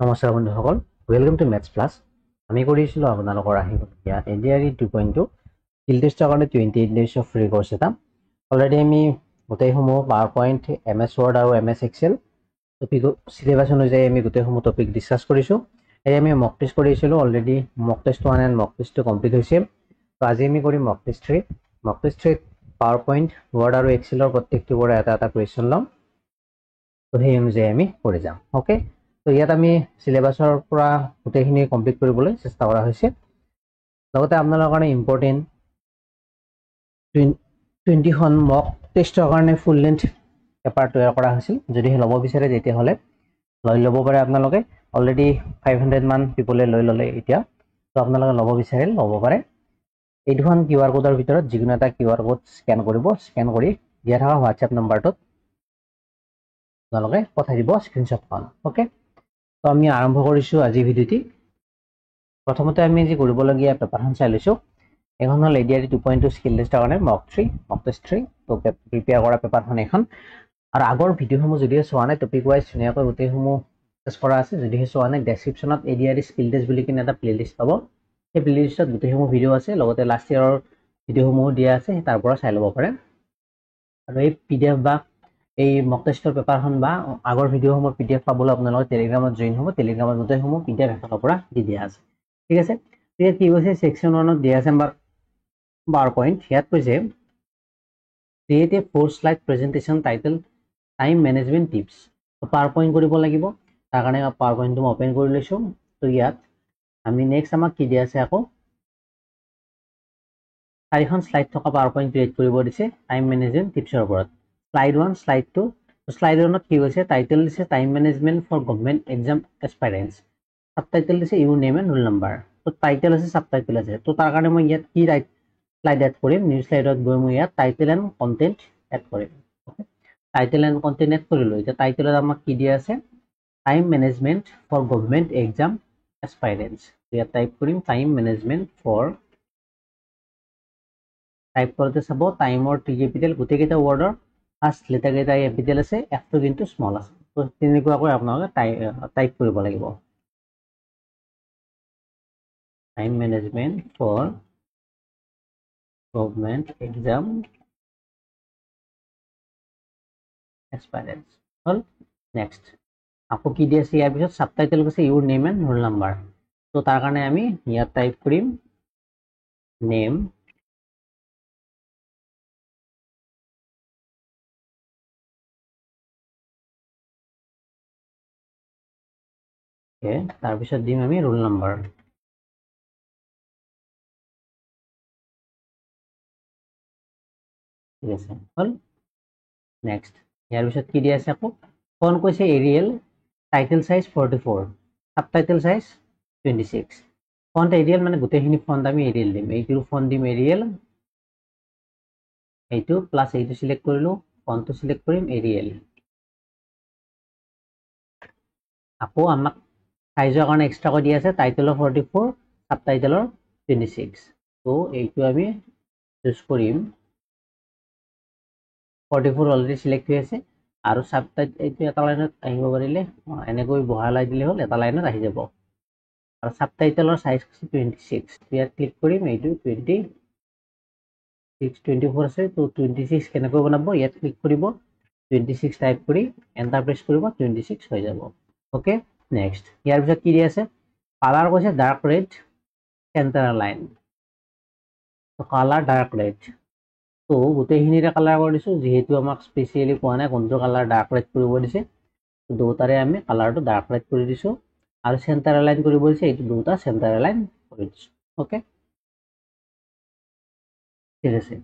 নমস্কাৰ বন্ধুসকল, welcome to maths plus. আমি কৰিছিলোঁ আপোনালোকৰ আহিবলগীয়া এডিআৰই 2.2 ফিল্ড টেষ্টৰ কাৰণে 28 ডেইজৰ ফ্ৰী কোৰ্চ এটা। অলৰেডি আমি গোটেইসমূহ পাৱাৰ পইণ্ট, MS ৱৰ্ড আৰু MS এক্সেল টপিক চিলেবাছ অনুযায়ী আমি গোটেইসমূহ টপিক ডিছকাছ কৰিছোঁ। এই আমি মক টেষ্ট কৰিছিলোঁ। অলৰেডি মক টেষ্ট 1 এণ্ড মক টেষ্টটো কমপ্লিট হৈছে। তো আজি আমি কৰিম মক টেষ্ট 3। মক টেষ্ট 3 পাৱাৰ পইণ্ট, ৱৰ্ড আৰু এক্সেলৰ প্ৰত্যেকটোৰ পৰা এটা এটা কুৱেশ্যন ল'ম। তো সেই অনুযায়ী আমি কৰি যাম। অ'কে, তো ইয়াত আমি সিলেবাসৰ পৰা গোটেইখিনি কমপ্লিট কৰিবলৈ চেষ্টা কৰা হৈছে। লগতে আপোনালোকৰ কাৰণে ইম্পৰ্টেণ্ট 20খন মক টেষ্টৰ কাৰণে ফুল লেন্থ পেপাৰ তৈয়াৰ কৰা হৈছিল। যদি ল'ব বিচাৰে তেতিয়াহ'লে লৈ ল'ব পাৰে আপোনালোকে। অলৰেডি 500 মান পিপলে লৈ ল'লে এতিয়া। তো আপোনালোকে ল'ব বিচাৰে ল'ব পাৰে। এই দুখন QR কোডৰ ভিতৰত যিকোনো এটা QR কোড স্কেন কৰিব। স্কেন কৰি দিয়া থকা হোৱাটছএপ নম্বৰটোত আপোনালোকে পঠাই দিব স্ক্ৰীনশ্বটখন। অ'কে, তো আমি আৰম্ভ কৰিছোঁ আজি ভিডিঅ'টি। প্ৰথমতে আমি যি কৰিবলগীয়া পেপাৰখন চাই লৈছোঁ। এখন হ'ল এডিআৰই 2.2 স্কিল টেষ্টৰ কাৰণে মক টেষ্ট 3। তো প্ৰিপেয়াৰ কৰা পেপাৰখন এখন। আৰু আগৰ ভিডিঅ'সমূহ যদিহে চোৱা নাই, টপিক ৱাইজ ধুনীয়াকৈ গোটেইসমূহ টেষ্ট কৰা আছে। যদিহে চোৱা নাই, ডেছক্ৰিপশ্যনত এডিআৰই স্কিল টেষ্ট বুলি কিনে এটা প্লেলিষ্ট পাব। সেই প্লেলিষ্টত গোটেইসমূহ ভিডিঅ' আছে। লগতে লাষ্ট ইয়াৰৰ ভিডিঅ'সমূহো দিয়া আছে, তাৰ পৰা চাই ল'ব পাৰে। আৰু এই PDF বা এই মক টেষ্টৰ পেপাৰখন বা আগৰ ভিডিঅ'সমূহ PDF পাবলৈ আপোনালোকে টেলিগ্ৰামত জইন হ'ব। টেলিগ্ৰামত গোটেইসমূহ PDF এখনৰ পৰা দি দিয়া আছে। ঠিক আছে, এতিয়া কি কৈছে ছেকশ্যন 1ত দিয়া আছে আমাৰ পাৱাৰ পইণ্ট। ইয়াত কৈছে ক্ৰিয়েট এ 4 slide presentation title time management tips. Power point কৰিব লাগিব। তাৰ কাৰণে পাৱাৰ পইণ্টটো মই অপেন কৰি লৈছোঁ। তো ইয়াত আমি নেক্সট আমাক কি দিয়া আছে, আকৌ 4খন শ্লাইড থকা পাৱাৰ পইণ্ট ক্ৰিয়েট কৰিব দিছে টাইম মেনেজমেণ্ট টিপছৰ ওপৰত। Slide 1, slide 2। শ্লাইড 1ত কি কৈছে, টাইটেল দিছে time management for government exam aspirants. Subtitle দিছে your name and roll number. তো টাইটেল আছে, সাবটাইটেল আছে। তো তাৰ কাৰণে মই ইয়াত কি শ্লাইড এড কৰিম, নিউ শ্লাইডত গৈ মই ইয়াত টাইটেল এণ্ড কণ্টেণ্ট এড কৰিম। টাইটেল এণ্ড কণ্টেণ্ট এড কৰিলোঁ। এতিয়া টাইটেলত আমাক কি দিয়া আছে, time management for government exam aspirants. ইয়াত টাইপ কৰিম টাইম মেনেজমেণ্ট ফৰ। টাইপ কৰোঁতে চাব টাইমৰ টি কেপিটেল গোটেইকেইটা ৱৰ্ডৰ ফাৰ্ষ্ট লেটাৰকেইটা কেপিটেল আছে, এফটো কিন্তু স্মল আছে। তো তেনেকুৱাকৈ আপোনালোকে টাইপ কৰিব লাগিব। Time management for government exam aspirants হ'ল। নেক্সট আকৌ কি দি আছে, ইয়াৰ পিছত সাবটাইটেল কৈছে ইউৰ নেম এণ্ড ৰোল নাম্বাৰ। তো তাৰ কাৰণে আমি ইয়াত টাইপ কৰিম নেম তাৰপিছত দিম আমি ৰোল নাম্বাৰ। ঠিক আছে, হ'ল। নেক্সট ইয়াৰ পিছত কি দি আছে, আকৌ ফন্ট কৈছে Arial, title size 44, subtitle size 26। Font Arial মানে গোটেইখিনি ফন্ট আমি এৰিয়েল দিম। এইটো ফন্ট দিম এৰিয়েল, এইটো প্লাছ এইটো চিলেক্ট কৰিলোঁ, ফন্টটো চিলেক্ট কৰিম এৰিয়েল। আকৌ আমাক সাইজৰ কাৰণে এক্সট্ৰাকৈ দি আছে টাইটেলৰ 44, সাবটাইটেলৰ 26। তো এইটো আমি চুজ কৰিম 44 অলৰেডি চিলেক্ট হৈ আছে। আৰু সাবটাইটেল এইটো এটা লাইনত আহিব পাৰিলে এনেকৈ বহালাই দিলে হ'ল, এটা লাইনত আহি যাব। আৰু সাবটাইটেলৰ চাইজ 26। ইয়াত ক্লিক কৰিম, এইটো 24 আছে। তো 26 কেনেকৈ বনাব, ইয়াত ক্লিক কৰিব, 26 টাইপ কৰি এণ্টাৰ প্ৰেছ কৰিব, 26 হৈ যাব। অ'কে, নেক্সট ইয়াৰ পিছত কি দি আছে, কালাৰ কৈছে dark red, centre line. Colour dark red. তো গোটেইখিনিৰে কালাৰ কৰি দিছোঁ, যিহেতু আমাক স্পেচিয়েলি কোৱা নাই কোনটো কালাৰ ডাৰ্ক ৰেড কৰিব দিছে। দুটাৰে আমি কালাৰটো ডাৰ্ক ৰেড কৰি দিছোঁ। আৰু চেণ্টাৰ লাইন কৰিব দিছে, এইটো দুটা চেণ্টাৰ লাইন কৰি দিছোঁ। অ'কে, ঠিক আছে।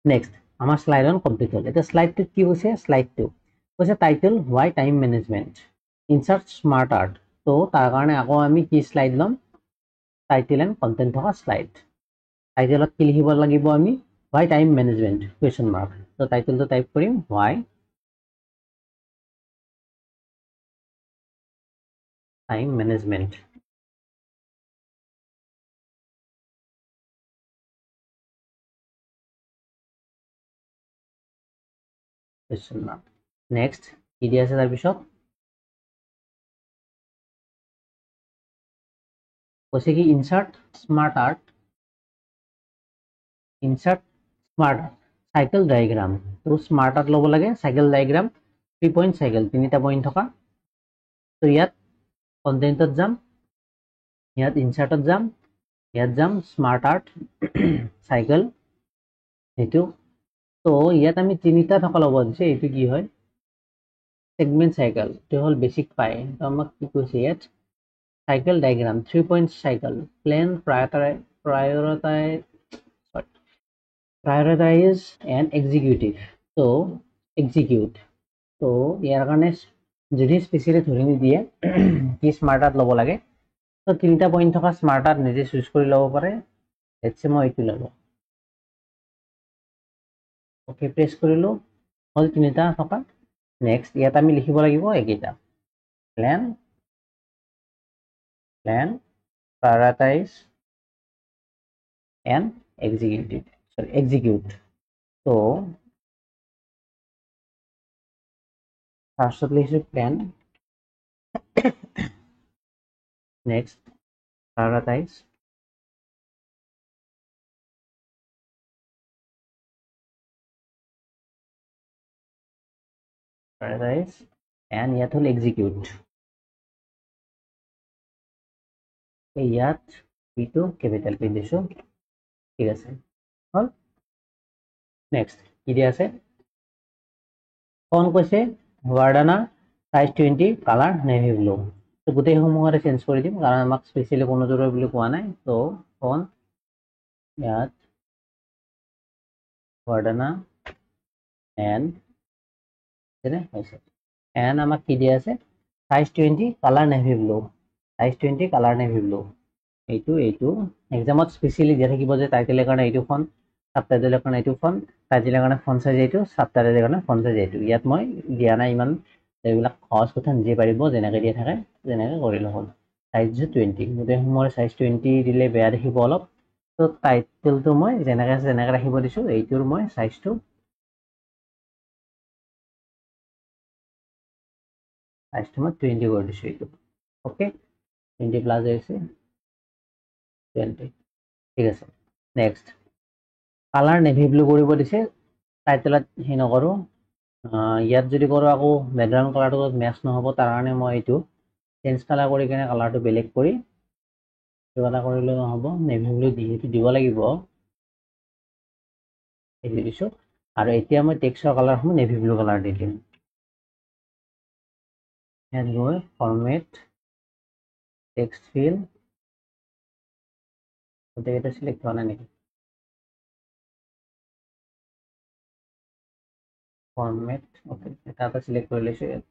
নেক্সট আমাৰ শ্লাইড 1 কমপ্লিট হ'ল। এতিয়া শ্লাইড 2 কি কৈছে, শ্লাইড 2 কৈছে title why time management insert smart art. তো তাৰ কাৰণে আকৌ আমি কি শ্লাইড ল'ম, টাইটেল এণ্ড কণ্টেণ্ট থকা শ্লাইড। টাইটেলত কি লিখিব লাগিব আমি, why time management question mark. তো টাইটেলটো টাইপ কৰিম why time management. Question mark. Next কি দি আছে তাৰপিছত, কৈছে কি insert smart art, insert smart cycle diagram. তো স্মাৰ্ট আৰ্ট ল'ব লাগে, চাইকেল ডায়েগ্ৰাম 3 পইণ্ট চাইকেল 3টা পইণ্ট থকা। তো ইয়াত কণ্টেণ্টত যাম, ইয়াত ইনচাৰ্টত যাম, ইয়াত যাম স্মাৰ্ট আৰ্ট চাইকেল এইটো। তো ইয়াত আমি 3টা থকা ল'ব দিছে, এইটো কি হয় সেগমেন্ট সাইকেল, এটা হল বেসিক পাই। তো আমাক কি কৈছে ইয়াত cycle diagram 3 point cycle plan prioritize and executive, তো execute। তো ইয়াৰ কাৰণে যদি স্পেচিয়ালি ধৰি নিদিয়ে কি স্মাৰ্ট আৰ্ট ল'ব লাগে, তো 3টা পইণ্ট থকা স্মাৰ্ট আৰ্ট নিজে চুজ কৰি ল'ব পাৰে। লেটছ মই এইটো ল'লো, ওকে প্ৰেছ কৰিলো, হ'ল 3টা থকা। নেক্সট ইয়াত আমি লিখিব লাগিব এইকেইটা প্ল্যান prioritize and execute। তো ফার্স্টত লিখিছো প্ল্যান, নেক্সট prioritize, and ইয়াত হল execute। ইয়াত পিটো ক্যাপিটাল পি দিছো, ঠিক আছে হল। নেক্সট কি দিয়া আছে, ফোন কৈছে ভাৰ্ডানা সাইজ 20 কালাৰ নেভি ব্লু। তো গোটেই সমূহৰে চেঞ্জ কৰি দিম কাৰণ আমাক স্পেচিয়ালি কোনো জোৰৰ বুলি কোৱা নাই। তো ফোন ইয়াত ভাৰ্ডানা এন যেনে হৈছে, এন আমাক কি দিয়া আছে size 20 colour navy blue, size 20 colour navy blue. এইটো এক্সামত স্পেচিয়ালি দিয়া থাকিব যে টাইটেলৰ কাৰণে এইটো ফোন, সাবটাইটেলৰ কাৰণে এইটো ফোন, টাইটেলৰ কাৰণে ফোন সাইজ এইটো, সাবটাইটেলৰ কাৰণে ফোন সাইজ এইটো। ইয়াত মই দিয়া নাই ইমান, এইবিলাক সহজ কথা নিজে পাৰিব, যেনেকৈ দিয়া থাকে যেনেকৈ কৰিলে হ'ল। সাইজ 20, গোটেই সমূহৰ সাইজ 20 দিলে বেয়া দেখিব অলপ। তো টাইটেলটো মই যেনেকৈ ৰাখিব দিছোঁ, এইটোৰ মই সাইজটো মই 20 কৰি দিছোঁ এইটো, ওকে 20 প্লাস আহিছে 20, ঠিক আছে। নেক্সট কালাৰ নেভি ব্লু কৰিব দিছে, টাইটেলত সেই নকৰোঁ, ইয়াত যদি কৰোঁ আকৌ বেকগ্ৰাউণ্ড কালাৰটো মেচ নহ'ব, তাৰ কাৰণে মই এইটো চেঞ্জ কালাৰ কৰি কিনে কালাৰটো বেলেগ কৰি কিবা এটা কৰিলে নহ'ব, নেভি ব্লু যিহেতু দিব লাগিব এইটো দিছোঁ। আৰু এতিয়া মই টেক্সটৰ কালাৰসমূহ নেভি ব্লু কালাৰ দি দিম। ইয়াত গৈ ফৰ্মেট টেক্সট ফিল, গোটেইকেইটা চিলেক্ট হোৱা নাই নেকি, ফৰ্মেট ওকে এটা চিলেক্ট কৰি লৈছোঁ। ইয়াত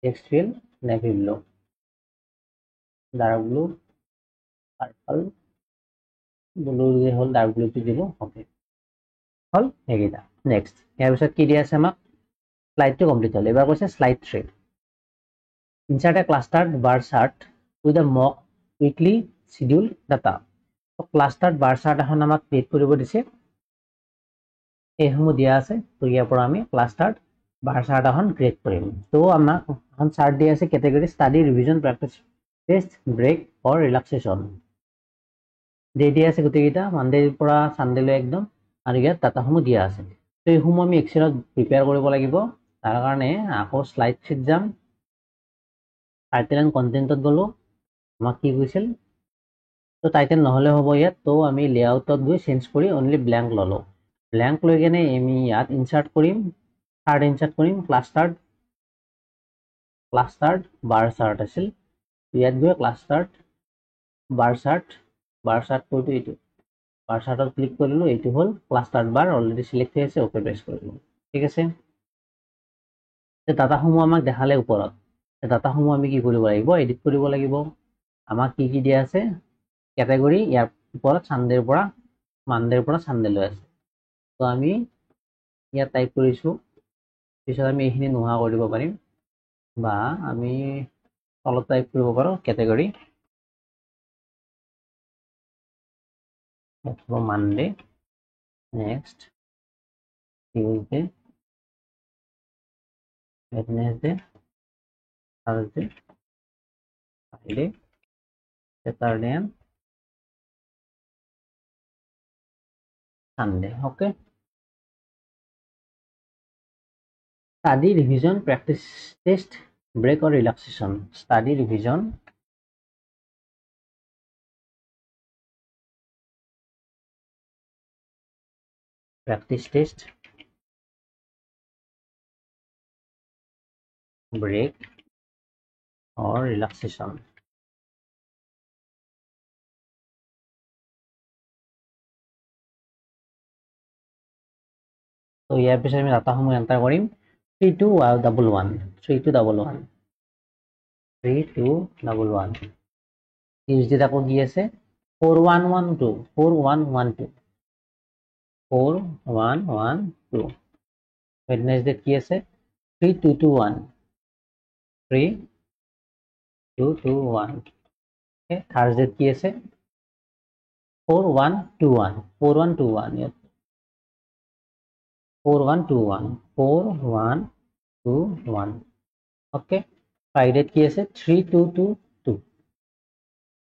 text feel navy blue, dark blue, purple, blue যে হ'ল ডাৰ্ক ব্লুটো দিব, ওকে হ'ল সেইকেইটা। নেক্সট ইয়াৰ পিছত কি দিয়া আছে আমাক, স্লাইডটো কমপ্লিট হ'ল। এবাৰ কৈছে slide 3, insert a clustered bar chart with a mock weekly schedule data. Clustered bar chart এখন আমাক ক্ৰিয়েট কৰিব দিছে, এইসমূহ দিয়া আছে। তো ইয়াৰ পৰা আমি ক্লাষ্টাৰ্ড বাৰ চাৰ্ট এখন ক্ৰিয়েট কৰিম। তো আমাক এখন চাৰ্ট দিয়া আছে category study, revision, practice, test, break or relaxation দিয়া আছে গোটেইকেইটা, মানডেৰ পৰা চানডেলৈ একদম। আৰু ইয়াত ডাটাসমূহ দিয়া আছে। তো এইসমূহ আমি এক্সেলত প্ৰিপেয়াৰ কৰিব লাগিব। তাৰ কাৰণে আকৌ শ্লাইড শ্বীট যাম, টাইটেল এণ্ড কণ্টেণ্টত গ'লোঁ, আমাক কি কৈছিল, তো টাইটেল নহ'লে হ'ব ইয়াত। তো আমি লেআউটত গৈ চেঞ্জ কৰি অনলি ব্লেংক ল'লোঁ। ব্লেংক লৈ কেনে আমি ইয়াত ইনচাৰ্ট কৰিম, চাৰ্ট ইনচাৰ্ট কৰিম, ক্লাষ্টাৰ্ড বাৰ চাৰ্ট আছিল, ইয়াত গৈ ক্লাষ্টাৰ্ড বাৰ চাৰ্ট কৰিলোঁ, এইটো বাৰ চাৰ্টত ক্লিক কৰিলোঁ, এইটো হ'ল ক্লাষ্টাৰ্ড বাৰ, অলৰেডি চিলেক্ট হৈ আছে, অ'কে প্ৰেছ কৰিলোঁ, ঠিক আছে। ডাটাসমূহ আমাক দেখালে ওপৰত, ডাটাসমূহ আমি কি কৰিব লাগিব, এডিট কৰিব লাগিব। আমাক কি দিয়া আছে, কেটেগৰী ইয়াৰ ওপৰত মানডেৰ পৰা চানডেলৈ আছে। তো আমি ইয়াত টাইপ কৰিছোঁ, পিছত আমি এইখিনি নোহোৱা কৰিব পাৰিম, বা আমি তলত টাইপ কৰিব পাৰোঁ category Monday, next Tuesday, Wednesday, Thursday, Friday, Saturday and Sunday. Okay. Study, revision, practice, test, break or relaxation. Study, revision, practice, test, break or relaxation. So ইয়াৰ পিছত আমি ডাটাসমূহ এণ্টাৰ কৰিম 3211 3211 3211 ইউজ ডেট আকৌ কি আছে 4112 4112 4112 Wednesday কি আছে 3221 3221 okay Thursday কি আছে 4121 4121 ইয়াত 4121 4121 okay Friday কি আছে 3222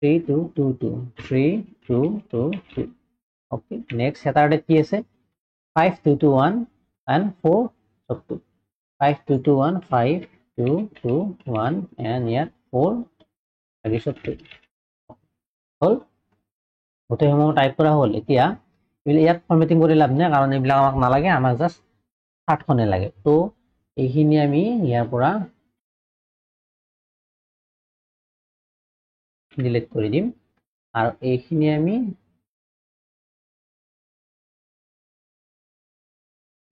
3222 3222 okay next Saturday কি আছে 5221 and 4 5221 5221 and yet 4 2 hall গোটেইসমূহ type কৰা হ'ল এতিয়া ইয়াত ফৰমেটিং কৰি লাভ নাই কাৰণ এইবিলাক আমাক নালাগে আমাক জাস্ট 60 খনে লাগে তো এইখিনি আমি ইয়াৰ পৰা ডিলিট কৰি দিম আৰু এইখিনি আমি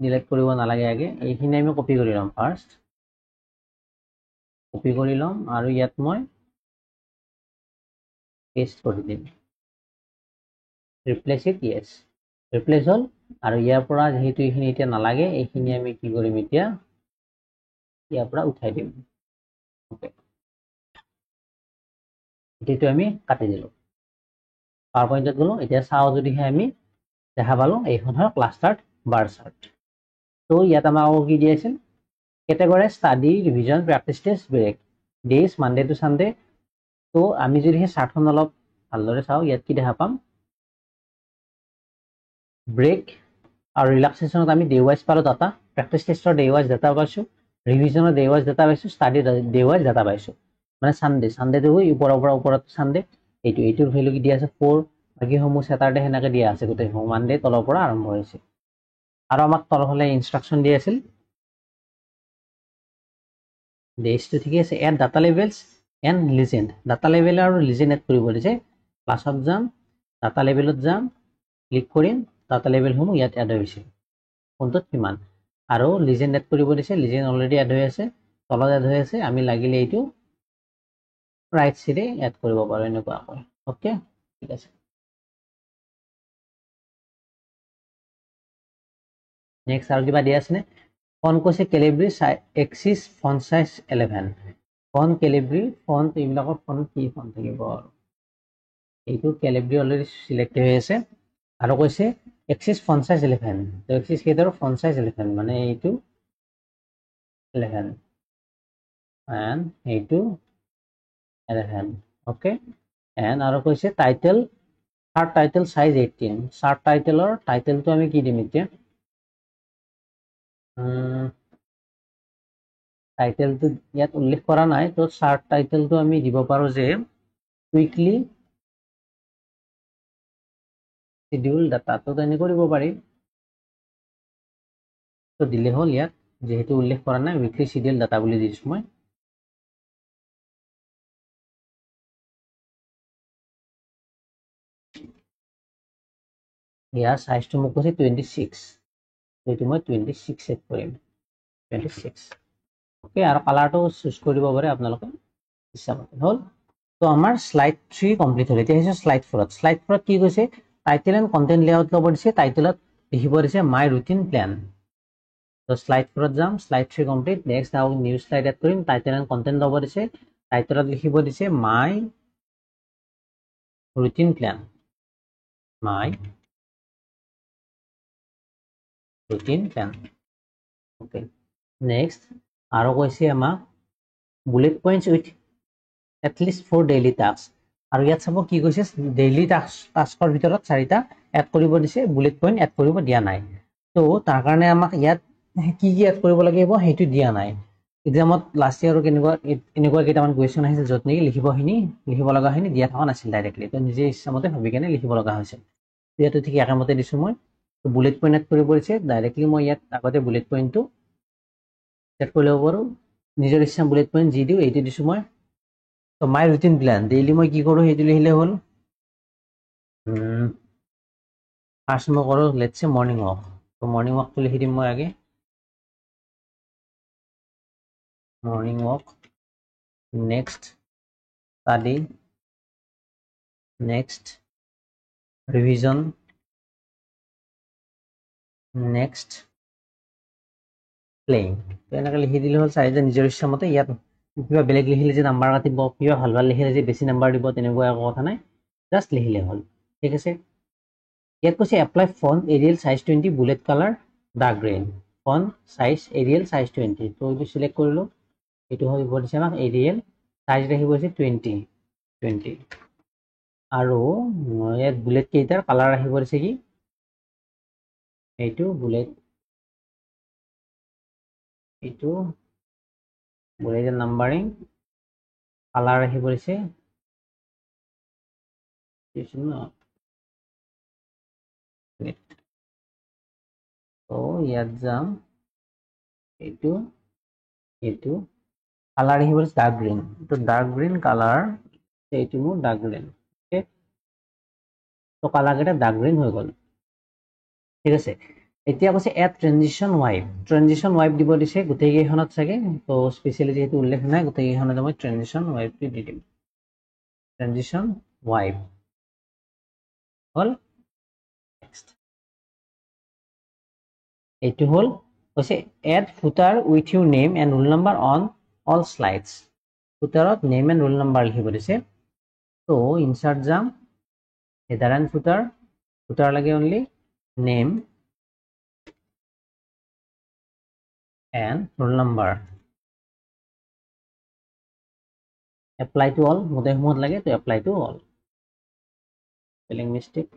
ডিলিট কৰিব নালাগে আগে এইখিনি আমি কপি কৰি লম ফাৰ্স্ট কপি কৰি লম আৰু ইয়াত মই পেস্ট কৰি দিম ৰিপ্লেস ইট yes ৰিপ্লেস হল আৰু ইয়াৰ পৰা যেহেতু এইখিনি এতিয়া নালাগে এইখিনি আমি কি কৰিম এতিয়া ইয়াৰ পৰা উঠাই দিম ওকে এটিটো আমি কাটি দিলো পাৱাৰ পইণ্টত গলো এতিয়া চাও যদিহে আমি দেখা পালো এইখন হল ক্লাষ্টাৰ্ড বাৰ চাৰ্ট তো ইয়াত আমাক কি দিয়েছিল category study revision practice test break days Monday to Sunday তো আমি যদি হে চাৰ্টখন অলপ ভালদৰে চাও ইয়াত কি দেখা পাম ব্ৰেক আৰু ৰিলেক্সেশনত আমি ডে ওয়াইজ পালো ডাটা প্ৰেক্টিস টেষ্টৰ ডে ওয়াইজ ডাটা পাইছো ৰিভিজনৰ ডে ওয়াইজ ডাটা পাইছো ষ্টাডি ডে ওয়াইজ ডাটা পাইছো মানে সানডে তো ওপৰত সানডে এইটোৰ ভ্যালু কি দিয়া আছে 4 বাকি সমূহ স্যাটাৰডে হেনাকে দিয়া আছে গোটেই মানডে তলৰ পৰা আৰম্ভ হৈছে আৰু আমাক তলফালে ইনষ্ট্ৰাকচন দিয়া আছিল ডেজটো ঠিক আছে add data levels and legend data level আৰু লিজেন্ড এড কৰিব দিছে ক্লাছত যাম ডাটা লেভেলত যাম ক্লিক কৰিম ডাটা লেভেল সমূহ ইয়াত এড হৈছে কোনটোত কিমান আৰু লিজেন্ড এড কৰিব দিছে লিজেন্ড অলৰেডি এড হৈ আছে তলত এড হৈ আছে আমি লাগিলে এইটো ৰাইট সাইডে এড কৰিব পাৰো এনেকুৱাকৈ ওকে ঠিক আছে নেক্সট আৰু কিবা দিয়া আছে নে ফন কৈছে Calibri axis font size 11 font Calibri font এইবিলাকৰ ফন্ট কি ফন্ট থাকিব আৰু এইটো ক্যালিব্ৰি অলৰেডি সিলেক্ট হৈ আছে আৰু কৈছে এক্সিস ফন্ট সাইজ 11 তো এক্সিস কেইটাৰ ফন্ট সাইজ 11 মানে এইটো 11 and এইটো 11 okay and আৰু কৈছে টাইটেল থাৰ্ড টাইটেল সাইজ 18 সাৰ্ট টাইটেলৰ টাইটেলটো আমি কি দিম এতিয়া টাইটেলটো ইয়াত উল্লেখ কৰা নাই তো সাৰ্ট টাইটেলটো আমি দিব পাৰো যে কুইকলি শিডিউল ডাটা তো তেনে কৰিব পাৰি তো দিলে হল ইয়াত যেহেতু উল্লেখ কৰা নাই উইকলি শিডিউল ডাটা বুলি দিছো মই ইয়াৰ সাইজটো মোক কৈছে 26 এইটো মই 26 সেট কৰিম 26 ওকে আৰু কালাৰটো চুজ কৰিব পাৰে আপোনালোকে ইচ্ছা মতে হল তো আমাৰ স্লাইড 3 কমপ্লিট হ'ল এতিয়া হৈছে স্লাইড 4 স্লাইড 4 কি কৈছে টাইটেল এণ্ড কন্টেন্ট লেআউট ল'ব দিছে টাইটেলত লিখিব দিছে মাই ৰুটিন প্ল্যান তো স্লাইড 4 যাম স্লাইড 3 কমপ্লিট নেক্সট আৰু নিউ স্লাইড এড কৰিম টাইটেল এণ্ড কন্টেন্ট ল'ব দিছে টাইটেলত লিখিব দিছে মাই ৰুটিন প্ল্যান মাই ৰুটিন প্ল্যান ওকে নেক্সট আৰু কৈছে আমাক bullet points with at least 4 daily task আৰু ইয়াত চাব কি কৈছে ডেইলি টাস্কৰ ভিতৰত 4টা এড কৰিব দিছে বুলেট পইণ্ট এড কৰিব দিয়া নাই তো তাৰ কাৰণে আমাক ইয়াত কি এড কৰিব লাগিব সেইটো দিয়া নাই এক্সামত লাষ্ট ইয়াৰ এনেকুৱা কেইটামান কুৱেশ্যন আহিছে য'ত নেকি লিখিব লগাখিনি দিয়া থকা নাছিল ডাইৰেক্টলি তো নিজে ইচ্ছামতে ভাবি কেনে লিখিব লগা হৈছে ইয়াতো ঠিক একেমতে দিছোঁ মই বুলেট পইণ্ট এড কৰিব দিছে ডাইৰেক্টলি মই ইয়াত আগতে বুলেট পইণ্টটো এড কৰি ল'ব পাৰোঁ নিজৰ ইচ্ছা বুলেট পইণ্ট যি দিওঁ এইটো দিছোঁ মই তো মাই ৰুটিন প্ল্যান ডেইলি মই কি কৰোঁ সেইটো লিখিলে হ'ল ফাৰ্ষ্ট মই কৰোঁ লেটছ চে মৰ্নিং ৱাক তো মৰ্নিং ৱাকটো লিখি দিম মই আগে morning walk next study next revision next playing তো এনেকৈ লিখি দিলে হ'ল চাৰিটা নিজৰ ইচ্ছামতে ইয়াত কিবা বেলেগ লিখিলে যে নাম্বাৰ কাটিব কিবা ভাল লিখিলে যে বেছি নাম্বাৰ দিব তেনেকুৱা একো কথা নাই জাষ্ট লিখিলে হ'ল ঠিক আছে ইয়াত কৈছে apply font Arial size 20 bullet colour dark green font size Arial size 20 তো এইটো সিলেক্ট কৰিলো এইটো হৈ দিছে আমাক এৰিয়েল সাইজ ৰাখিব আছে 20 আৰু ইয়াত বুলেট কেইটাৰ কালাৰ আহিব দিছে কি এইটো বুলেটৰ নাম্বাৰিং কালাৰ আহিব দিছে তো ইয়াত যাম এইটো কালাৰ আহিব দিছে ডাৰ্ক গ্ৰীণ তো ডাৰ্ক গ্ৰীণ কালাৰ এইটো মোৰ ডাৰ্ক গ্ৰীণ ওকে তো কালাৰ কেইটা ডাৰ্ক গ্ৰীণ হৈ গ'ল ঠিক আছে এতিয়া কৈছে এড ট্ৰানজিশন ৱাইপ দিব দিছে গোটেইকেইখনত চাগে তো স্পেচিয়েলি যেহেতু উল্লেখ নাই গোটেইকেইখনত মই ট্ৰানজিশন ৱাইপটো দি দিম ট্ৰানজিশন ৱাইপ হ'ল নেক্সট এইটো হ'ল কৈছে add footer with your name and roll number on all slides ফুটাৰত নেম এণ্ড ৰোল নাম্বাৰ লিখিব দিছে তো ইনচাৰ্ট যাম হেডাৰ এণ্ড ফুটাৰ লাগে only name and roll number apply to all মোদে সমত লাগে তো apply to all spelling mistake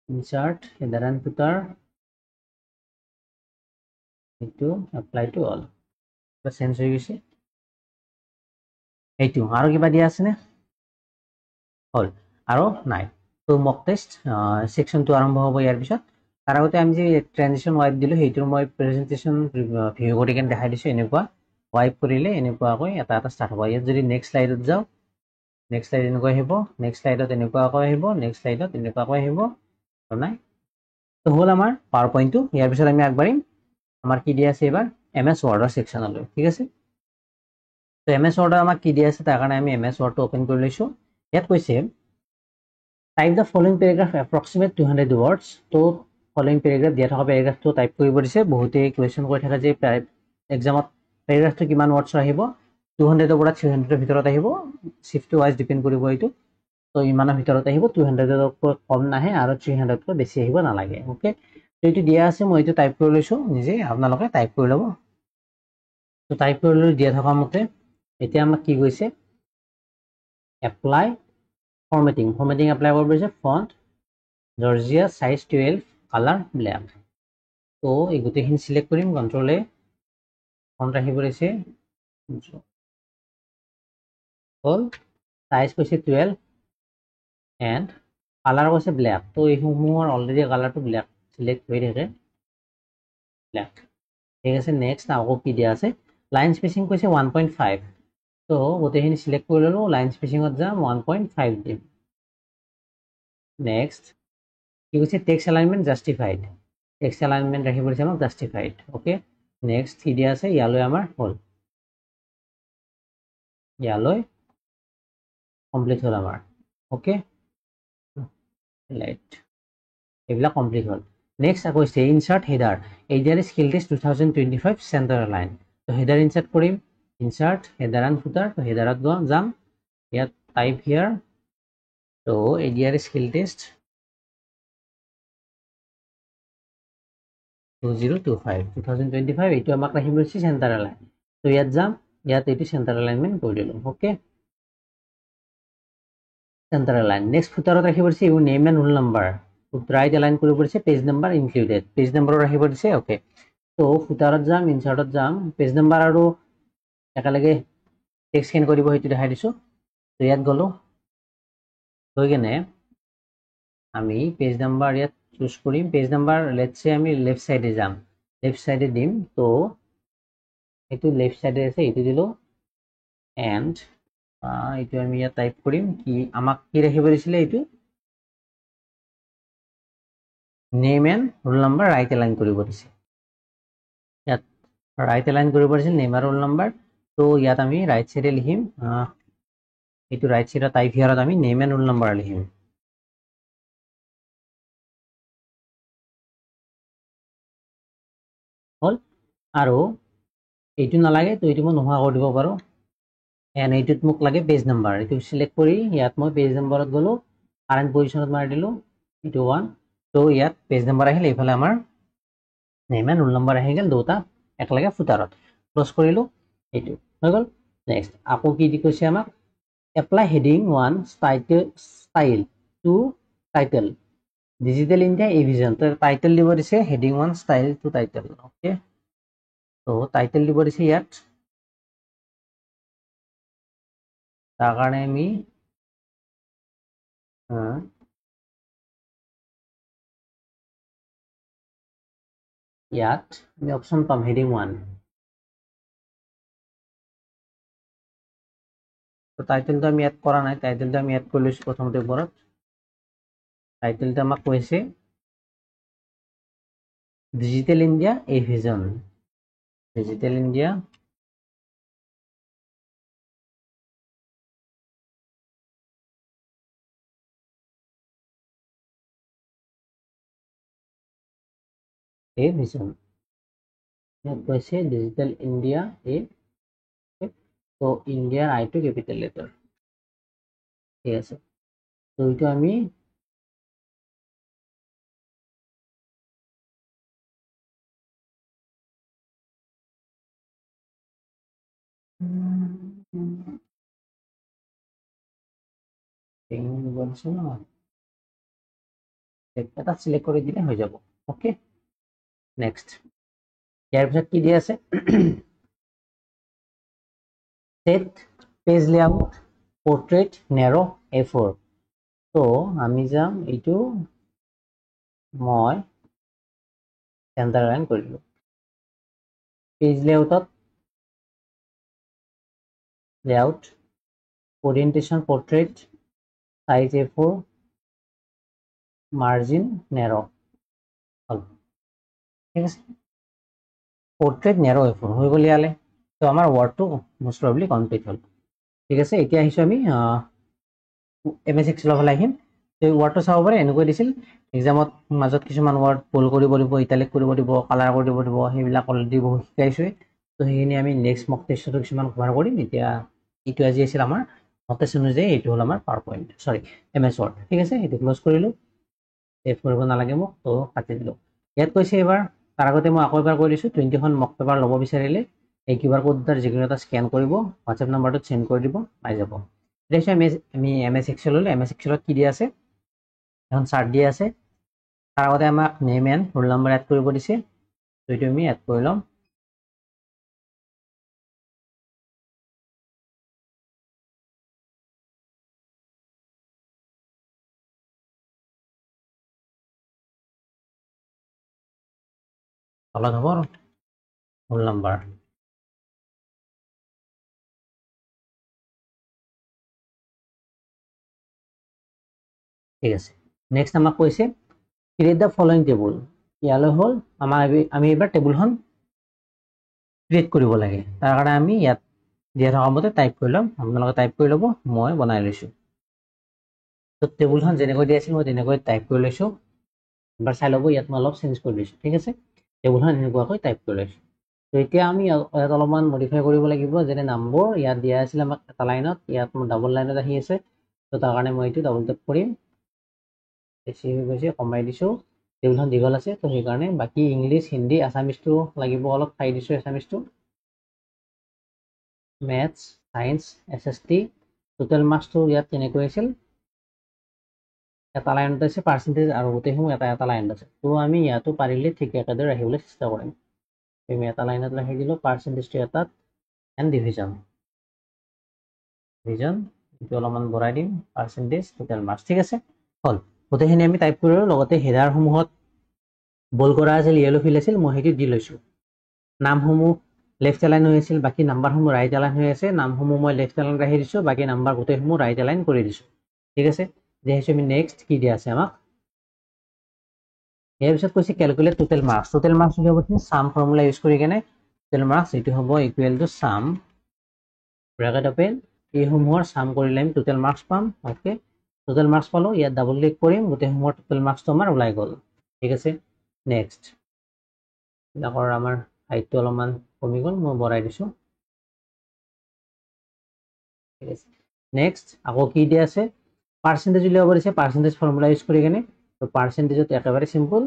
insert header and footer to apply to all change হৈ গৈছে এইটো আৰু কিবা দিয়া আছে নে হ'ল আৰু নাই তো মক টেষ্ট সেকশনটো আৰম্ভ হ'ব ইয়াৰ পিছত তাৰ আগতে আমি যে ট্ৰানজিশন ৱাইপ দিলোঁ সেইটোৰ মই প্ৰেজেণ্টেশ্যন ভিউ কৰি কেনে দেখাই দিছোঁ এনেকুৱা ৱাইপ কৰিলে এনেকুৱাকৈ এটা ষ্টাৰ্ট হ'ব ইয়াত যদি নেক্সট স্লাইডত যাওঁ নেক্সট স্লাইড এনেকুৱা আহিব নেক্সট স্লাইডত এনেকুৱাকৈ আহিব নেক্সট স্লাইডত এনেকুৱাকৈ আহিব নাই তো হ'ল আমাৰ পাৱাৰ পইণ্টটো ইয়াৰ পিছত আমি আগবাঢ়িম আমাৰ কি দিয়া আছে এবাৰ MS ৱৰ্ডৰ সেকশনলৈ ঠিক আছে তো MS ৱৰ্ডৰ আমাক কি দিয়া আছে তাৰ কাৰণে আমি MS ৱৰ্ডটো ওপেন কৰি লৈছোঁ ইয়াত কৈছে type the following paragraph approximate 200 words তো ফলোইং পেৰাগ্ৰাফ দিয়া থকা পেৰাগ্ৰাফটো টাইপ কৰিব দিছে বহুতে কুৱেশ্যন কৰি থাকে যে এক্সামত পেৰাগ্ৰাফটো কিমান ৱৰ্ডছ আহিব 200 পৰা 300 ভিতৰত আহিব শিফ্ট ৱাইজ ডিপেন্ড কৰিব এইটো তো ইমানৰ ভিতৰত আহিব 200 কম নাহে আৰু 300 বেছি আহিব নালাগে ওকে তো এইটো দিয়া আছে মই এইটো টাইপ কৰি লৈছোঁ নিজে আপোনালোকে টাইপ কৰি ল'ব তো টাইপ কৰি লৈ দিয়া থকা মতে এতিয়া আমাক কি কৈছে এপ্লাই ফৰ্মেটিং এপ্লাই কৰিব দিছে font Georgia size 12 colour black তো এই গোটেইখিনি সিলেক্ট কৰিম কন্ট্ৰল এ ফন্ট ৰাখিব দিছে হ'ল সাইজ কৈছে 12 এণ্ড কালাৰ কৈছে ব্লেক তো এইসমূহৰ অলৰেডি কালাৰটো ব্লেক সিলেক্ট হৈ থাকে ব্লেক ঠিক আছে নেক্সট আকৌ কি দিয়া আছে লাইন স্পেচিং কৈছে 1.5 তো গোটেইখিনি সিলেক্ট কৰি ল'লোঁ লাইন স্পেচিঙত যাম 1.5 দিম নেক্সট কি কৈছে text alignment justified text alignment ৰাখিব দিছে আমাক জাষ্টিফাইড ওকে নেক্সট কি দিয়া আছে ইয়ালৈ আমাৰ হ'ল ইয়ালৈ কমপ্লিট হ'ল আমাৰ ওকে লাইট এইবিলাক কমপ্লিট হ'ল নেক্সট আকৌ হৈছে ইনচাৰ্ট হেডাৰ এইডাৰ স্কিল টেষ্ট 2025 চেণ্টাৰ লাইন তো হেডাৰ ইনচাৰ্ট কৰিম ইনচাৰ্ট হেডাৰ এণ্ড ফুটাৰ তো হেডাৰত যাম ইয়াত টাইপ হিয়াৰ তো ADR স্কিল টেষ্ট 2025 এইটো আমাক ৰাখিব দিছে চেণ্টাৰ এলাইন। তো ইয়াত যাম, ইয়াত এইটো চেণ্টাৰ এলাইনমেণ্ট কৰি দিলোঁ। Okay, centre align. নেক্সট ফুটাৰত ৰাখিব দিছে your name and roll number. Right align কৰিব দিছে, পেজ নাম্বাৰ ইনক্লুডেড, পেজ নাম্বাৰো ৰাখিব দিছে। অ'কে, তো ফুটাৰত যাম, ইনচাৰ্টত যাম, পেজ নাম্বাৰ আৰু একেলগে টেক্সট স্কেন কৰিব সেইটো দেখাই দিছোঁ। তো ইয়াত গ'লোঁ, গৈ কেনে আমি পেজ নাম্বাৰ ইয়াত চুজ কৰিম। পেজ নাম্বাৰ লেটছে আমি লেফ্ট চাইডে যাম, লেফ্ট চাইডে দিম। তো এইটো লেফ্ট চাইডে আছে, এইটো দিলোঁ। এণ্ড এইটো আমি ইয়াত টাইপ কৰিম, কি আমাক কি ৰাখিব দিছিলে, এইটো name and roll number right align কৰিব দিছে। ইয়াত ৰাইট এলাইন কৰিব দিছিল নেম আৰু ৰোল নাম্বাৰ। তো ইয়াত আমি ৰাইট চাইডে লিখিম, এইটো ৰাইট চাইডৰ টাইপ হিয়াৰত আমি নেম এণ্ড ৰোল নাম্বাৰ লিখিম। হ'ল, আৰু এইটো নালাগে, তো এইটো মই নোহোৱা কৰি দিব পাৰোঁ। এণ্ড এইটোত মোক লাগে পেজ নাম্বাৰ, এইটো চিলেক্ট কৰি ইয়াত মই পেজ নাম্বাৰত গ'লোঁ, কাৰেণ্ট পজিশ্যনত মাৰি দিলোঁ, এইটো 1। তো ইয়াত পেজ নাম্বাৰ আহিল, এইফালে আমাৰ নেম এণ্ড ৰোল নাম্বাৰ আহি গ'ল, দুটা একেলগে ফুটাৰত। ক্লজ কৰিলোঁ, এইটো হৈ গ'ল। নেক্সট আকৌ কি দি কৈছে আমাক, apply heading 1 style to title digital India vision. তো টাইটেল দিব দিছে heading 1 style to title. Okay, তো টাইটেল দিব দিছে ইয়াত, তাৰ কাৰণে আমি ইয়াত আমি অপশ্যন পাম হেডিং 1। তো টাইটেলটো আমি এড কৰা নাই, টাইটেলটো আমি এড কৰি লৈছোঁ প্ৰথমতে ওপৰত। টাইটেলটো আমাক কৈছে digital India a vision, digital India a vision, ইয়াত কৈছে ডিজিটেল ইণ্ডিয়া এ। তো ইণ্ডিয়াৰ আইটো কেপিটেল লেটাৰ, ঠিক আছে। তো এইটো আমি এটা সিলেক্ট কৰি দিলে হৈ যাব। ওকে, নেক্সট ইয়াৰ পিছত কি দিয়া আছে, set page layout portrait narrow' A4। তো আমি যাম, এইটো মই চেণ্টাৰ লাইন কৰিলোঁ। পেজ লেআউটত layout orientation portrait size A4 margin narrow', হ'ল, ঠিক আছে। পোৰ্ট্ৰেইট নেৰ' A4 হৈ গ'ল ইয়ালে। তো আমাৰ ৱৰ্ডটো মোষ্ট প্ৰবলি কমপ্লিট হ'ল, ঠিক আছে। এতিয়া আহিছোঁ আমি MS এক্সেলৰ ফালে আহিম। তো ৱৰ্ডটো চাব পাৰে, এনেকৈ দিছিল এক্সামত মাজত কিছুমান ৱৰ্ড পুল কৰিব দিব, ইটালিক কৰিব দিব, কালাৰ কৰি দিব দিব, সেইবিলাক অলৰেডি বহুত শিকাইছোৱে। তো সেইখিনি আমি নেক্সট মক টেষ্টতো কিছুমান কভাৰ কৰিম। এতিয়া এইটো আজি আছিল আমাৰ মক টেষ্ট অনুযায়ী, এইটো হ'ল আমাৰ পাৱাৰ পইণ্ট, চৰি MS ৱৰ্ড, ঠিক আছে। এইটো ক্লজ কৰিলোঁ, ছেভ কৰিব নালাগে মোক, তো কাটি দিলোঁ। ইয়াত কৈছে এইবাৰ, তাৰ আগতে মই আকৌ এবাৰ কৈ দিছোঁ, 20খন মক পেপাৰ ল'ব বিচাৰিলে এই QR কোড দুটাৰ যিকোনো এটা স্কেন কৰিব, হোৱাটছএপ নাম্বাৰটোত চেণ্ড কৰি দিব, পাই যাব। এতিয়া আমি MS এক্সেল ল'লোঁ, MS এক্সেলত কি দিয়া আছে, এখন চাৰ্ট দিয়া আছে। তাৰ আগতে আমাক name and roll number add কৰিব দিছে, তো এইটো আমি এড কৰি ল'ম। তলত হ'ব ৰোল নাম্বাৰ, ঠিক আছে। নেক্সট আমাক কৈছে ক্ৰিয়েট দ্য ফলোইং টেবুল। ইয়ালৈ হ'ল আমি এইবাৰ টেবুলখন ক্ৰিয়েট কৰিব লাগে। তাৰ কাৰণে আমি ইয়াত দিয়া থকা মতে টাইপ কৰি ল'ম, আপোনালোকে টাইপ কৰি ল'ব, মই বনাই লৈছোঁ। তো টেবুলখন যেনেকৈ দিয়া আছিল মই তেনেকৈ টাইপ কৰি লৈছোঁ। এবাৰ চাই ল'ব, ইয়াত মই অলপ চেঞ্জ কৰি লৈছোঁ, ঠিক আছে। টেবুলখন এনেকুৱাকৈ টাইপ কৰি লৈছোঁ। তো এতিয়া আমি ইয়াত অলপমান মডিফাই কৰিব লাগিব, যেনে নম্বৰ ইয়াত দিয়া আছিল আমাক এটা লাইনত, ইয়াত মোৰ ডাবল লাইনত আহি আছে। তো তাৰ কাৰণে মই এইটো ডাবল টেপ কৰিম বেছি হৈ গৈছে কমাই দিছোঁ টেবুলখন দীঘল আছে তো সেইকাৰণে বাকী ইংলিছ হিন্দী আছামিজটো লাগিব অলপ চাই দিছোঁ আছামিজটো মেথছ সায়েন্স SST টোটেল মাৰ্কছটো ইয়াত তেনেকৈ আছিল এটা লাইনত আছে পাৰ্চেণ্টেজ আৰু গোটেইসমূহ এটা লাইনত আছে তো আমি ইয়াতো পাৰিলে ঠিক একেদৰে ৰাখিবলৈ চেষ্টা কৰিম আমি এটা লাইনত ৰাখি দিলোঁ পাৰ্চেণ্টেজটো এটাত এণ্ড ডিভিজন এইটো অলপমান বঢ়াই দিম পাৰ্চেণ্টেজ টোটেল মাৰ্কছ ঠিক আছে হ'ল গোটেইখিনি আমি টাইপ কৰিলোঁ লগতে হেডাৰসমূহত বল কৰা আছিল ইয়েলো ফিল আছিল মই সেইটো দি লৈছোঁ নামসমূহ লেফ্ট এলাইন হৈ আছিল বাকী নাম্বাৰসমূহ ৰাইট এলাইন হৈ আছে নামসমূহ মই লেফ্ট এলাইন ৰাখি দিছোঁ বাকী নাম্বাৰ গোটেইসমূহ ৰাইট এলাইন কৰি দিছোঁ ঠিক আছে দেখিছোঁ আমি নেক্সট কি দিয়া আছে আমাক ইয়াৰ পিছত কৈছে ক্যালকুলেট টোটেল মাৰ্কছ কি হ'ব সাম ফৰ্মুলা ইউজ কৰি কেনে টোটেল মাৰ্কছ এইটো হ'ব equal to some bracket open এইসমূহৰ সাম কৰিলে আমি টোটেল মাৰ্কছ পাম ওকে টোটেল মাৰ্কছ পালোঁ ইয়াত ডাবল ক্লিক কৰিম গোটেইসমূহৰ টোটেল মাৰ্কছটো আমাৰ ওলাই গ'ল ঠিক আছে নেক্সট ইয়াকৰ আমাৰ হাইটটো অলপমান কমি গ'ল মই বঢ়াই দিছোঁ ঠিক আছে নেক্সট আকৌ কি দিয়া আছে পাৰ্চেণ্টেজ উলিয়াব দিছে পাৰ্চেণ্টেজ ফৰ্মুলা ইউজ কৰি কেনে তো পাৰ্চেণ্টেজত একেবাৰে চিম্পল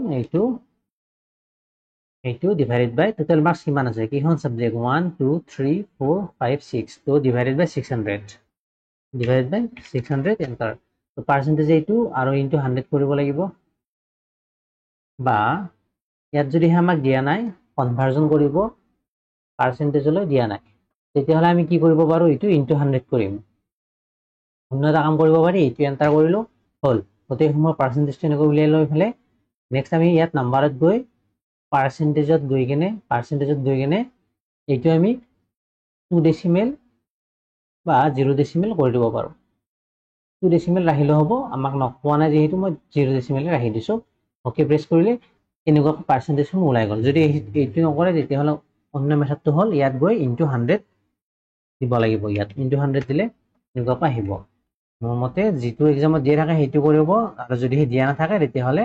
এইটো ডিভাইডেড বাই টোটেল মাৰ্কছ কিমান আছে কিখন সাবজেক্ট 1 2 3 4 5 6 তো ডিভাইডেড বাই 600 এন্টাৰ তো পাৰ্চেণ্টেজ এইটো আৰু ইনটু 100 কৰিব লাগিব বা ইয়াত যদি আমাক দিয়া নাই কনভাৰ্জন কৰিব পাৰ্চেণ্টেজলৈ দিয়া নাই তেতিয়াহ'লে আমি কি কৰিব পাৰোঁ এইটো ইনটু 100 কৰিম অন্য এটা কাম কৰিব পাৰি এইটো এন্টাৰ কৰিলোঁ হ'ল গোটেইসমূহৰ পাৰ্চেণ্টেজটো এনেকৈ উলিয়াই লৈ পেলাই নেক্সট আমি ইয়াত নাম্বাৰত গৈ পাৰ্চেণ্টেজত গৈ কেনে এইটো আমি 2 ডেচিমেল বা 0 ডেচিমেল কৰি দিব পাৰোঁ 2 ডেচিমেল ৰাখিলে হ'ব আমাক নকোৱা নাই যেহেতু মই 0 ডেচিমেল ৰাখি দিছোঁ ওকে প্ৰেছ কৰিলে এনেকুৱা পাৰ্চেণ্টেজসমূহ ওলাই গ'ল যদি এইটো নকৰে তেতিয়াহ'লে অন্য মেথডটো হ'ল ইয়াত গৈ ইনটু 100 দিব লাগিব ইয়াত ইনটু 100 দিলে এনেকুৱা আহিব মোৰ মতে যিটো এক্সামত দিয়া থাকে সেইটো কৰিব আৰু যদি দিয়া নাথাকে তেতিয়াহ'লে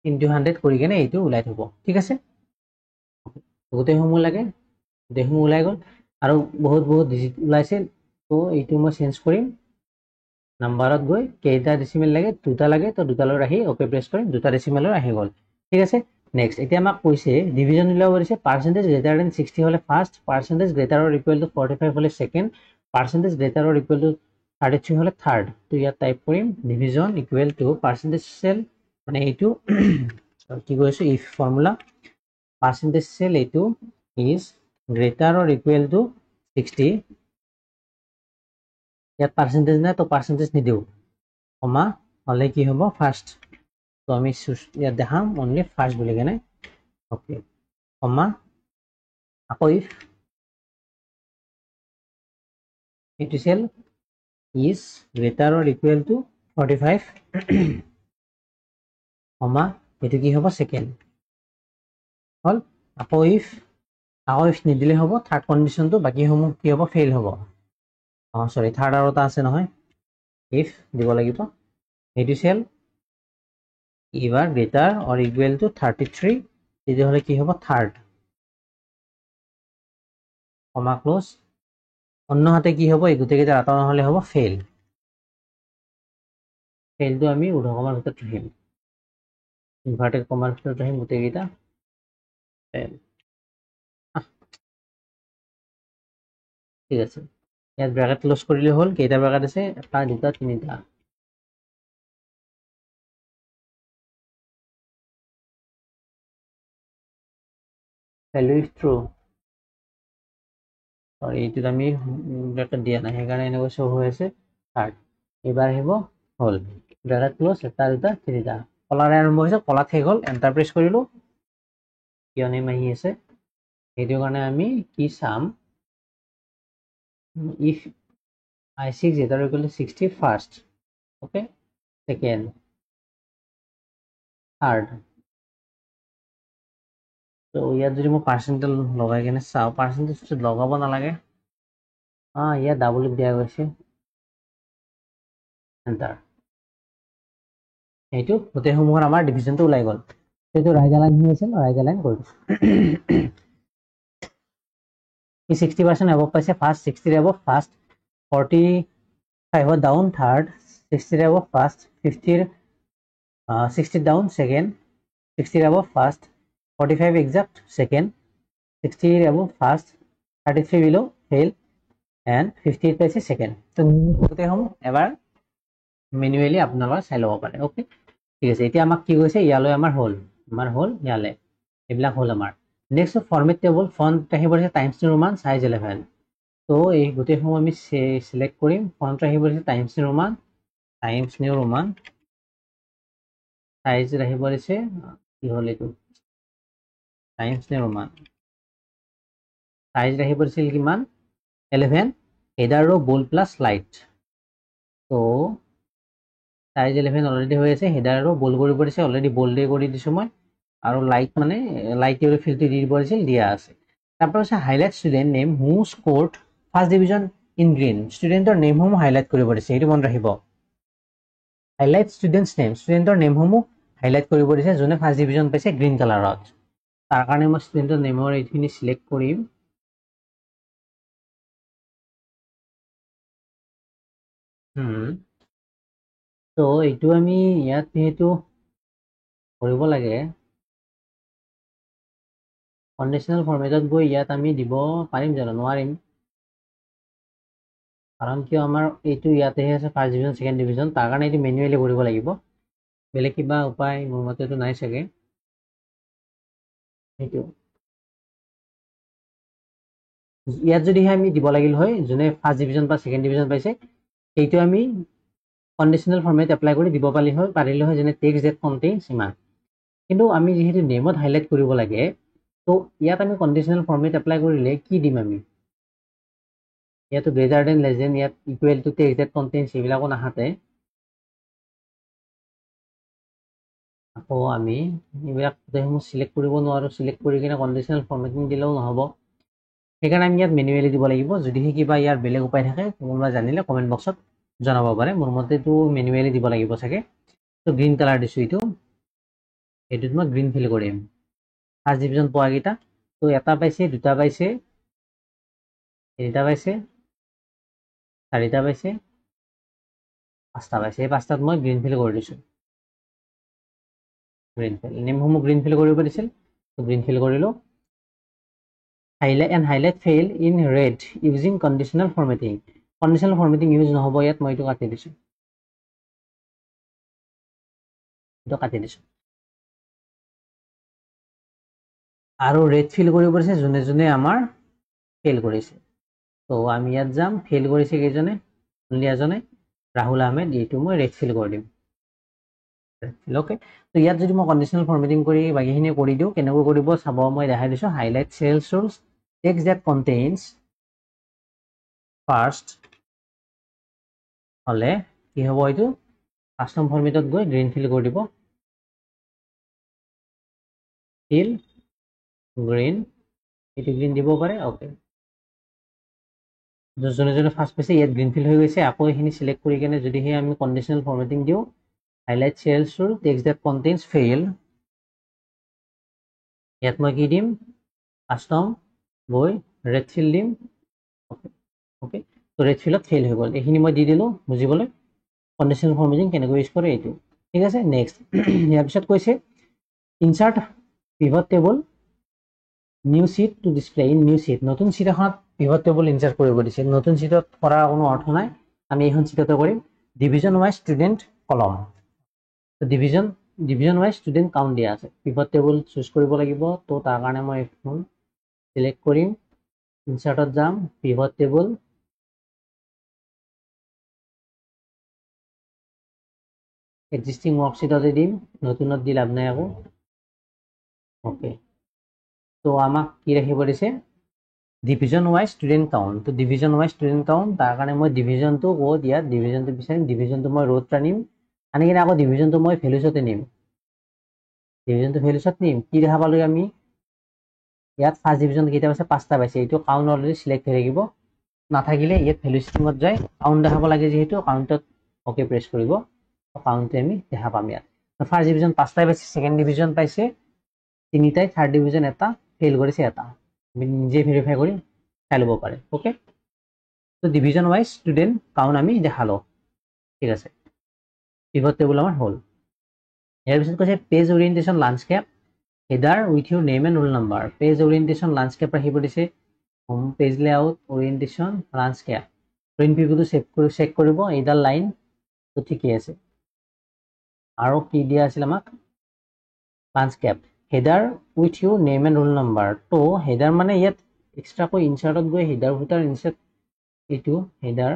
ইনটু 100 কৰি কেনে এইটো ওলাই থ'ব ঠিক আছে গোটেইসমূহ লাগে গোটেইসমূহ ওলাই গ'ল আৰু বহুত ডিজিট ওলাইছিল তো এইটো মই চেঞ্জ কৰিম নাম্বাৰত গৈ কেইটা ডেচিমেল লাগে দুটা লাগে তো দুটালৈ ৰাখি ওকে প্ৰেছ কৰিম দুটা ডেচিমেলৰ আহি গ'ল ঠিক আছে নেক্সট এতিয়া আমাক কৈছে ডিভিজন উলিয়াব দিছে পাৰ্চেণ্টেজ গ্ৰেটাৰ দেন 60 হ'লে first percentage greater or equal to 45 হ'লে second percentage greater or equal to 33 হ'লে থাৰ্ড তো ইয়াত টাইপ কৰিম division equal to percentage cell মানে এইটো কি কৈছো ইফ ফৰ্মুলা পাৰ্চেণ্টেজ সেল এইটো is greater or equal to 60 ইয়াত পাৰ্চেণ্টেজ নাই তো পাৰ্চেণ্টেজ নিদিওঁ কমা হ'লে কি হ'ব ফাৰ্ষ্ট তো আমি ইয়াত দেখাম অনলি ফাৰ্ষ্ট বুলি কেনে ওকে কমা আকৌ ইফ এইটো cell is greater or equal to 45 comma এইটো কি হ'ব সেকেন্ড হ'ল আকৌ ইফ নিদিলে হ'ব থাৰ্ড কণ্ডিশ্যনটো বাকীসমূহ কি হ'ব ফেইল হ'ব সৰি থাৰ্ড আৰু এটা আছে নহয় ইফ দিব লাগিব এইটো cell ever greater or equal to 33 তেতিয়াহ'লে কি হ'ব থাৰ্ড কমা ক্লোজ অন্য হাতে কি হ'ব এই গোটেইকেইটা আঁতৰ নহ'লে হ'ব ফেইলটো আমি উৰ্ধকমাৰ ভিতৰত ৰাখিম ইনভাৰ্টেড কমাৰ ভিতৰত ৰাখিম গোটেইকেইটা ফেইল ঠিক আছে ইয়াত ব্ৰেকেট ক্লোজ কৰিলে হ'ল কেইটা ব্ৰেকেট আছে এটা দুটা তিনিটা ভ্যালু ইজ ট্ৰু সৰি এইটোত আমি ব্ৰেকেট দিয়া নাই সেইকাৰণে এনেকৈ শ্ব' হৈ আছে থাৰ্ড এইবাৰ আহিব হ'ল ব্ৰেকেট ক্লোজ এটা দুটা তিনিটা কলাৰে আৰম্ভ হৈছে কলাত শেষ হ'ল এণ্টাৰ প্ৰেছ কৰিলোঁ কিয় নেম আহি আছে সেইটো কাৰণে আমি কি চাম if I6 greater or equal to 60 first okay second third so ইয়াত যদি মই পাৰ্চেণ্টেজ লগাই কেনে চাওঁ পাৰ্চেণ্টেজটো লগাব নালাগে ইয়াত ডাবল দিয়া গৈছে এণ্টাৰ এইটো গোটেইসমূহৰ আমাৰ ডিভিজনটো ওলাই গ'ল সেইটো ৰাইট এলাইন হৈ আছিল ৰাইট এলাইন কৰি দিছোঁ 60% এবভ পাইছে first 60 above first 45 down third 60 above first 50 60 down second 60 above first 45 exact second 60 above first 33 below fail and 58 পাইছে second তো গোটেই হম এবাৰ ম্যানুয়ালি আপোনালোকে চাই ল'ব পাৰে ওকে ঠিক আছে এতিয়া আমাক কি কৈছে ইয়ালৈ আমাৰ হল ইয়ালে এইবিলাক হল আমাৰ নেক্সট ফৰমেট টেবল ফন্ট আহিব আছে টাইমছ নিউ ৰোমান সাইজ 11 তো এই গোটেই হম আমি সিলেক্ট কৰিম ফন্ট আহিব আছে টাইমছ নিউ ৰোমান সাইজ আহিব আছে কি হল এইটো টাইমছ নিউ ৰোমান সাইজ আহিব আছিল কিমান 11 হেডাৰ ৰ বোল্ড প্লাস লাইট তো সাইজ 11 অলৰেডি হৈ আছে হেডাৰ ৰ বোল্ড কৰি পৰিছে অলৰেডি বোল্ড কৰি দিছো মই আৰু লাইট মানে লাইট এৰ ফিল্ডটো দি পৰিছিল দিয়া আছে তাৰপৰ আছে highlight student name who scored first division in green স্টুডেন্টৰ নেম সমূহ হাইলাইট কৰি পৰিছে এটো মন ৰাখিব হাইলাইট স্টুডেন্টস নেম স্টুডেন্টৰ নেম সমূহ হাইলাইট কৰি পৰিছে যোনে ফাৰ্স্ট ডিভিজন পাইছে গ্ৰীণ কালাৰত তাৰ কাৰণে মই স্টুডেন্টৰ নেমৰ এইখিনি সিলেক্ট কৰিম তো এইটো আমি ইয়াত যেহেতু কৰিব লাগে কন্ডিশনাল ফৰমেটত গৈ ইয়াত আমি দিব পাৰিম জানো নোৱাৰিম কাৰণ কিয় আমাৰ এইটো ইয়াতে আছে ফাৰ্স্ট ডিভিজন সেকেন্ড ডিভিজন তাৰ কাৰণে এইটো ম্যানুয়ালি কৰিব লাগিব বেলেগ কিবা উপায় মোৰ মতেটো নাই চাগে এইটো ইয়াত যদি আমি দিব লাগিল হয় যোনে ফার্স্ট ডিভিজন বা সেকেন্ড ডিভিজন পাইছে এইটো আমি কন্ডিশনাল ফরমেট এপ্লাই কৰি দিব পাৰিলে হয় যেনে টেক্সট that contains ইমান কিন্তু আমি যেহেতু নেমত হাইলাইট কৰিব লাগে তো ইয়াত আমি কন্ডিশনাল ফৰমেট এপ্লাই কৰিলে কি দিম আমি ইয়াতো গ্ৰেটাৰ দেন লেছ দেন ইয়াত equal to text that contains এইবিলাকো নাহাতে আকৌ আমি এইবিলাক গোটেইসমূহ সিলেক্ট কৰিব নোৱাৰো সিলেক্ট কৰি কিনে কন্ডিশনাল ফৰমেটিং দিলেও নহব সেইকাৰণে আমি ইয়াত ম্যানুয়ালি দিব লাগিব যদিহে কিবা ইয়াৰ বেলেগ উপায় থাকে কোনোবা জানিলে কমেন্ট বক্সত জনাব পাৰে মোৰ মতেটো ম্যানুয়ালি দিব লাগিব চাগে তো গ্ৰীণ কালাৰ দিছো এইটোত মই গ্ৰীণ ফিল কৰিম ফাৰ্স্ট ডিভিজন পোৱা গিটা তো এটা পাইছে দুটা পাইছে তিনিটা পাইছে চাৰিটা পাইছে পাঁচটা পাইছে এই পাঁচটাত মই গ্ৰীণ ফিল কৰি দিছো গ্ৰীণ ফিল নেমসমূহ গ্ৰীণ ফিল কৰিব দিছিল তো গ্ৰীণ ফিল কৰিলো highlight fail in red using conditional formatting conditional formatting use নহব ইয়াত মই এইটো কাটি দিছো আৰু red fill কৰিব পৰিছে যোনে যোনে আমাৰ ফেল কৰিছে তো আমি ইয়াত যাম ফেল কৰিছে কেজনে অনলি এজনে ৰাহুল আহমেদ এইটো মই red fill কৰি দিম ওকে তো ইয়াত যদি মই কন্ডিশনাল ফৰমেটিং কৰি বাকিখিনি কৰি দিও কেনেকৈ কৰিব চাব মই দেখাই দিছো highlight cells rules text that contains first হলে কি হ'ব এইটো কাস্টম ফরমেটত গৈ গ্ৰীণ ফিল কৰি দিব ফিল গ্ৰীণ এইটো গ্ৰীণ দিব পাৰে ওকে যোনে যোনে ফাৰ্স্ট পাইছে ইয়াত গ্ৰীণ ফিল হৈ গৈছে আকৌ এইখিনি সিলেক্ট কৰি কিনে যদিহে আমি কন্ডিশনাল ফরমেটিং দিও highlight cells rule text that contains fail ইয়াত মই কি দিম কাস্টম গৈ red fill দিম ওকে তো red fill ফেল হৈ গল এইখিনি মই দি দিলো বুজিবলৈ কন্ডিশনাল ফরমেটিং কেনেকৈ ইউজ কৰে এইটো ঠিক আছে নেক্সট ইয়াৰ পিছত কৈছে insert pivot table new sheet to display in new sheet নতুন sheet এখনত pivot table insert কৰিব দিছে নতুন sheetত কৰা কোনো অৰ্থ নাই আমি এইখন sheetতে কৰিম division wise student column তো division wise student count দিয়া আছে pivot table চুজ কৰিব লাগিব তো তাৰ কাৰণে মই এখন সিলেক্ট কৰিম ইনসাৰ্টত যাম pivot table existing worksheetতে দিম নতুনত দি লাভ নাই আকৌ ওকে তো আমাক কি ৰাখিব দিছে division wise student count তো division wise student count তাৰ কাৰণে মই divisionটো ক'ত ইয়াত divisionটো বিচাৰিম divisionটো মই ৰোত আনিম আনি কিনে আকৌ divisionটো মই ভ্যালুছতে নিম divisionটো ভ্যালুছত নিম কি দেখা পালো আমি ইয়াত ফার্স্ট ডিভিজন কেইটা আছে পাঁচটা পাইছে এইটো কাউন্ট অলৰেডি সিলেক্ট হৈ থাকিব নাথাকিলে ইয়াত ভ্যালু স্ট্ৰিঙত যায় কাউন্ট দেখাব লাগে যেহেতু কাউন্টত ওকে প্ৰেছ কৰিব কাউন্টে আমি দেখা পাম ইয়াত ফার্স্ট ডিভিজন পাঁচটাই পাইছে সেকেন্ড ডিভিজন পাইছে তিনিটাই থার্ড ডিভিজন এটা ফেল কৰিছে এটা আমি নিজে ভেৰিফাই কৰি চাই ল'ব পাৰে ওকে তো ডিভিজন ওয়াইজ স্টুডেন্ট কাউন্ট আমি দেখালো ঠিক আছে পিভট টেবুল আমাৰ হ'ল ইয়াৰ পিছত কৈছে page orientation landscape header with your name and roll number page orientation landscape ৰাখিব দিছে home page layout orientation landscape print প্ৰিভিউটো চেক কৰিব এইডাল লাইন তো ঠিকই আছে আৰু কি দিয়া আছিল আমাক landscape header with your name and roll number তো হেডাৰ মানে ইয়াত এক্সট্ৰাকৈ ইনচাৰ্টত গৈ হেডাৰ ফুটাৰ ইনচাৰ্ট এইটো হেডাৰ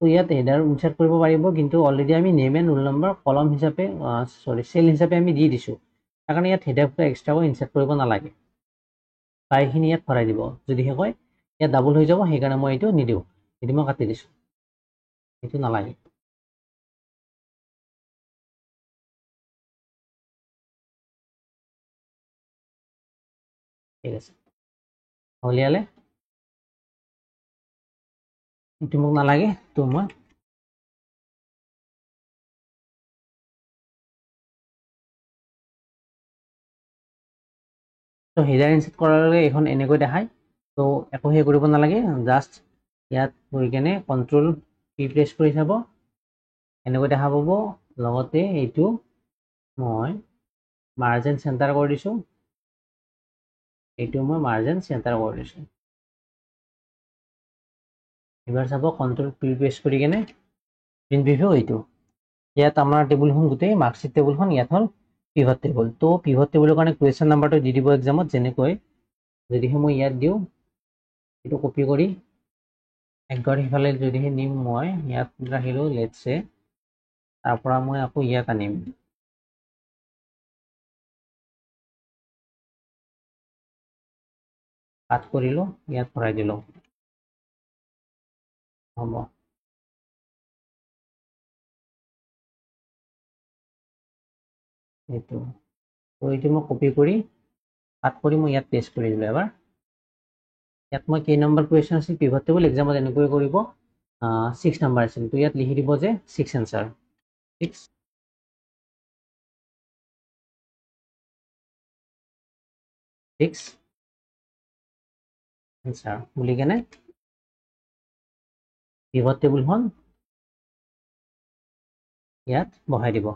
তো ইয়াত হেডাৰ ইনচাৰ্ট কৰিব পাৰিব কিন্তু অলৰেডি আমি নেম এণ্ড ৰোল নাম্বাৰ কলম হিচাপে চেল হিচাপে আমি দি দিছোঁ তাৰ কাৰণে ইয়াত হেডাৰ ফুটাৰ এক্সট্ৰাকৈ ইনচাৰ্ট কৰিব নালাগে প্ৰায়খিনি ইয়াত ভৰাই দিব যদিহে কয় ইয়াত ডাবল হৈ যাব সেইকাৰণে মই এইটো নিদিওঁ এইটো মই কাটি দিছোঁ এইটো নালাগে ঠিক আছে উলিয়ালে এইটো মোক নালাগে তো মই তো হেডাৰ ইনচাৰ্ট কৰাৰ লগে এখন এনেকৈ দেখায় তো একো সেই কৰিব নালাগে জাষ্ট ইয়াত গৈ কেনে কন্ট্ৰোল পি প্ৰেছ কৰি চাব এনেকৈ দেখা পাব লগতে এইটো মই মাৰ্জিন চেণ্টাৰ কৰি দিছোঁ এইটো মই মাৰ্জিন চেণ্টাৰ কৰি দিছোঁ এবাৰ চাব কন্ট্ৰোল পি প্ৰেছ কৰি কেনে প্ৰিন্ট প্ৰিভিউ এইটো ইয়াত আমাৰ টেবুলখন গোটেই মাৰ্কশ্বিট টেবুলখন ইয়াত হ'ল পিভট টেবুল তো পিভট টেবুলৰ কাৰণে কুৱেশ্যন নাম্বাৰটো দি দিব এক্সামত যেনেকৈ যদিহে মই ইয়াত দিওঁ এইটো কপি কৰি একবাৰ সিফালে যদিহে নিম মই ইয়াত ৰাখিলোঁ লেটছে তাৰ পৰা মই আকৌ ইয়াত আনিম কাট কৰিলোঁ ইয়াত ভৰাই দিলোঁ হ'ব এইটো তো এইটো মই কপি কৰি কাট কৰি মই ইয়াত পেষ্ট কৰি দিলোঁ এবাৰ ইয়াত মই কেই নম্বৰ কুৱেশ্যন আছিল পিভট টেবুল এক্সামত এনেকৈ কৰিব 6 নম্বৰ আছিল তো ইয়াত লিখি দিব যে 6 এনসাৰ 6 এনসাৰ বুলি কেনে পিভট টেবুলখন ইয়াত বহাই দিব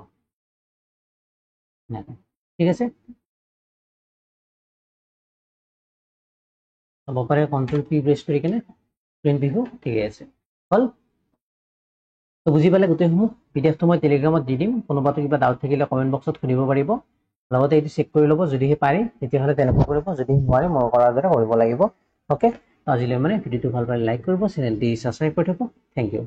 ঠিক আছে হ'ব পাৰে কন্ট্ৰোল পি প্ৰেছ কৰি কেনে প্ৰিন্ট প্ৰিভিউ ঠিকে আছে হ'ল তো বুজি পালে গোটেইসমূহ পিডিএফটো মই টেলিগ্ৰামত দি দিম কোনোবাটো কিবা ডাউট থাকিলে কমেণ্ট বক্সত সুধিব পাৰিব লগতে এইটো চেক কৰি ল'ব যদিহে পাৰে তেতিয়াহ'লে তেনেকুৱা কৰিব যদি নোৱাৰে মই কৰাৰ দৰে কৰিব লাগিব ওকে আজিলৈ মানে ভিডিঅ'টো ভাল পালে লাইক কৰিব চেনেলটি ছাবস্ক্ৰাইব কৰি থ'ব থেংক ইউ